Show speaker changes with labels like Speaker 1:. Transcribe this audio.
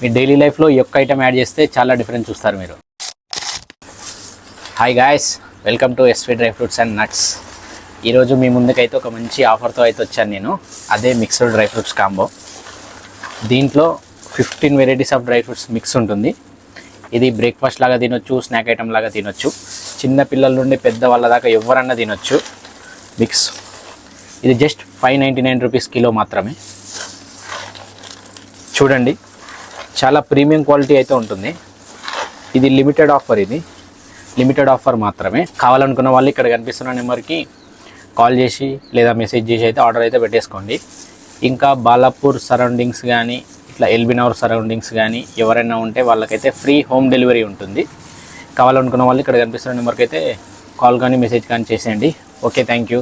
Speaker 1: మీ daily లైఫ్లో ఈ ఒక్క ఐటమ్ యాడ్ చేస్తే చాలా డిఫరెన్స్ చూస్తారు మీరు. Hi guys, welcome to SV dry fruits and nuts. ఈరోజు మీ ముందుకైతే ఒక మంచి ఆఫర్తో అయితే వచ్చాను నేను. అదే మిక్స్డ్ డ్రై ఫ్రూట్స్ కాంబో. దీంట్లో 15 varieties of dry fruits mix ఉంటుంది. ఇది బ్రేక్ఫాస్ట్ లాగా తినొచ్చు, స్నాక్ ఐటమ్ లాగా తినొచ్చు. చిన్న పిల్లల నుండి పెద్ద వాళ్ళ దాకా ఎవరన్నా తినొచ్చు మిక్స్. ఇది జస్ట్ 599 రూపీస్ కిలో మాత్రమే. చూడండి, చాలా ప్రీమియం క్వాలిటీ అయితే ఉంటుంది. ఇది లిమిటెడ్ ఆఫర్ మాత్రమే. కావాలనుకున్న వాళ్ళు ఇక్కడ కనిపిస్తున్న నెంబర్కి కాల్ చేసి లేదా మెసేజ్ చేసి అయితే ఆర్డర్ అయితే పెట్టేసుకోండి. ఇంకా బాలాపూర్ సరౌండింగ్స్ కానీ ఇట్లా ఎల్బినగర్ సరౌండింగ్స్ కానీ ఎవరైనా ఉంటే వాళ్ళకైతే ఫ్రీ హోమ్ డెలివరీ ఉంటుంది. కావాలనుకున్న వాళ్ళు ఇక్కడ కనిపిస్తున్న నెంబర్కి అయితే కాల్ కానీ మెసేజ్ కానీ చేసేయండి. Okay, thank you.